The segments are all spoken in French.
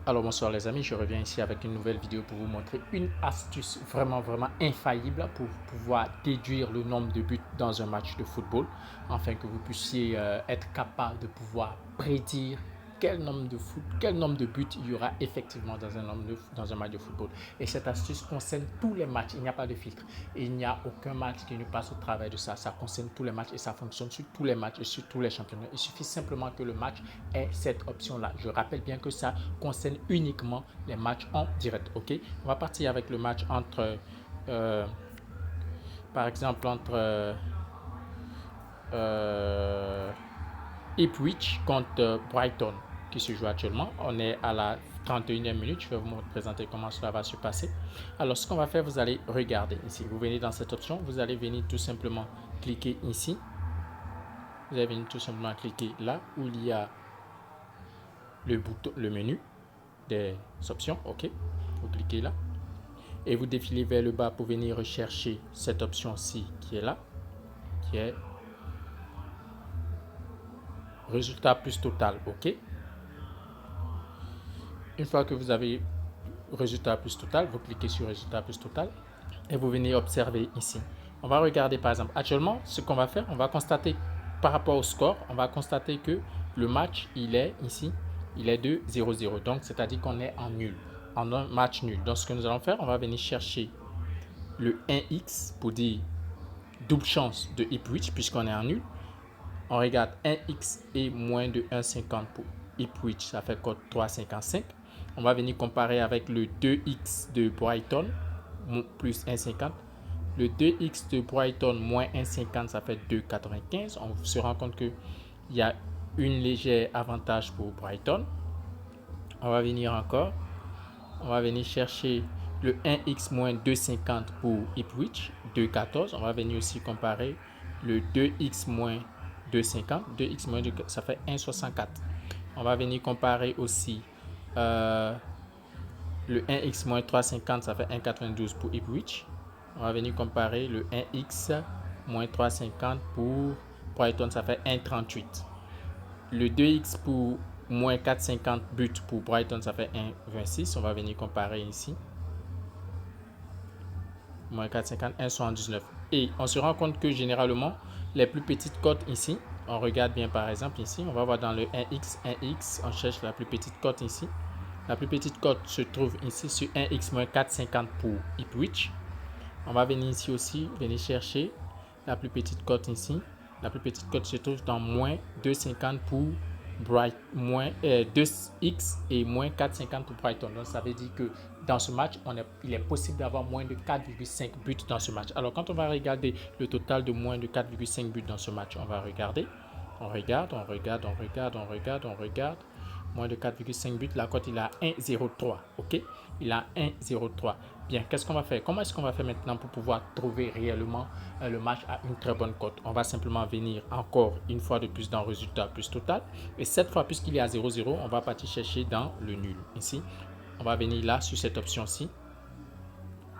Alors bonsoir les amis, je reviens ici avec une nouvelle vidéo pour vous montrer une astuce vraiment infaillible pour pouvoir déduire le nombre de buts dans un match de football, afin que vous puissiez être capable de pouvoir prédire quel nombre de buts il y aura effectivement dans un match de football. Et cette astuce concerne tous les matchs, il n'y a pas de filtre. Et il n'y a aucun match qui ne passe au travail de ça. Ça concerne tous les matchs et ça fonctionne sur tous les matchs et sur tous les championnats. Il suffit simplement que le match ait cette option-là. Je rappelle bien que ça concerne uniquement les matchs en direct. Ok, on va partir avec le match entre, par exemple, entre Ipswich contre Brighton qui se joue actuellement. On est à la 31e minute. Je vais vous présenter comment cela va se passer. Alors, ce qu'on va faire, vous allez regarder ici. Vous venez dans cette option. Vous allez venir tout simplement cliquer ici. Vous allez venir tout simplement cliquer là où il y a le bouton, le menu des options. OK. Vous cliquez là. Et vous défilez vers le bas pour venir rechercher cette option-ci qui est là. Qui est résultat plus total. OK. Une fois que vous avez résultat plus total, vous cliquez sur résultat plus total et vous venez observer ici. On va regarder par exemple, actuellement, ce qu'on va faire, on va constater par rapport au score, on va constater que le match, il est ici, il est de 0-0. Donc, c'est-à-dire qu'on est en nul, en un match nul. Donc, ce que nous allons faire, on va venir chercher le 1x pour dire double chance de Ipswich puisqu'on est en nul. On regarde 1x et moins de 1,50 pour Ipswich, ça fait code 3,55. On va venir comparer avec le 2x de Brighton, plus 1,50. Le 2x de Brighton, moins 1,50, ça fait 2,95. On se rend compte qu'il y a une légère avantage pour Brighton. On va venir encore. On va venir chercher le 1x moins 2,50 pour Ipswich, 2,14. On va venir aussi comparer le 2x moins 2,50. 2x moins 2, ça fait 1,64. On va venir comparer aussi le 1x moins 3,50, ça fait 1,92 pour Ipswich. On va venir comparer le 1x moins 3,50 pour Brighton, ça fait 1,38. Le 2x pour moins 4,50 buts pour Brighton, ça fait 1,26. On va venir comparer ici. Moins 4,50, 1,79. Et on se rend compte que généralement, les plus petites cotes ici, on regarde bien par exemple ici, on va voir dans le 1x, on cherche la plus petite cote ici. La plus petite cote se trouve ici sur 1x moins 4,50 pour Ipswich. On va venir ici aussi, venir chercher la plus petite cote ici. La plus petite cote se trouve dans moins 2,50 pour moins 2x et moins 4,50 pour Brighton. Donc ça veut dire que dans ce match, il est possible d'avoir moins de 4,5 buts dans ce match. Alors quand on va regarder le total de moins de 4,5 buts dans ce match, on va regarder. On regarde. Moins de 4,5 buts, la cote il a 1,03. Ok, il a 1,03. Bien, qu'est-ce qu'on va faire? Comment est-ce qu'on va faire maintenant pour pouvoir trouver réellement le match à une très bonne cote? On va simplement venir encore une fois de plus dans résultat plus total. Et cette fois, puisqu'il est à 0,0, on va partir chercher dans le nul. Ici, on va venir là sur cette option-ci.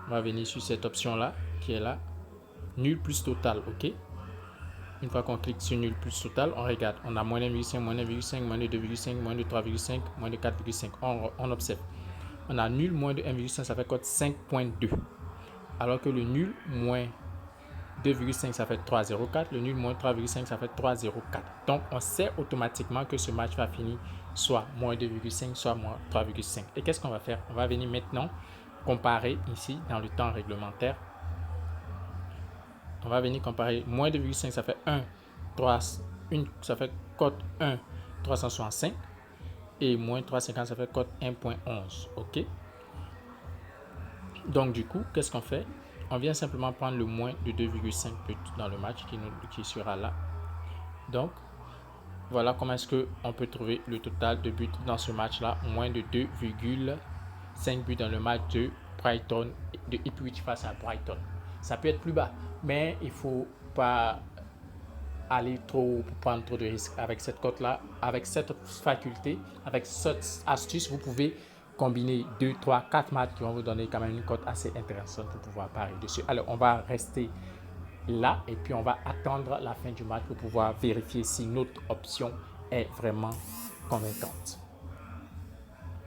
On va venir sur cette option-là qui est là. Nul plus total, ok? Une fois qu'on clique sur nul plus total, on regarde. On a moins 1,5, moins 1,5, moins de 2,5, moins de 3,5, moins de 4,5. On observe. On a nul moins de 1,5, ça fait code 5,2. Alors que le nul moins 2,5, ça fait 3,04. Le nul moins 3,5, ça fait 3,04. Donc, on sait automatiquement que ce match va finir soit moins 2,5, soit moins 3,5. Et qu'est-ce qu'on va faire? On va venir maintenant comparer ici dans le temps réglementaire. On va venir comparer moins 2,5, ça fait 1, 3, ça fait code 1, 365. Et moins 3,50, ça fait code 1,11. OK? Donc, du coup, qu'est-ce qu'on fait? On vient simplement prendre le moins de 2,5 buts dans le match qui sera là. Donc, voilà comment est-ce qu'on peut trouver le total de buts dans ce match-là. Moins de 2,5 buts dans le match de Brighton, de Ipswich face à Brighton. Ça peut être plus bas, mais il ne faut pas aller prendre trop de risques avec cette cote-là. Avec cette faculté, avec cette astuce, vous pouvez combiner 2, 3, 4 matchs qui vont vous donner quand même une cote assez intéressante pour pouvoir parier dessus. Alors, on va rester là et puis on va attendre la fin du match pour pouvoir vérifier si notre option est vraiment convaincante.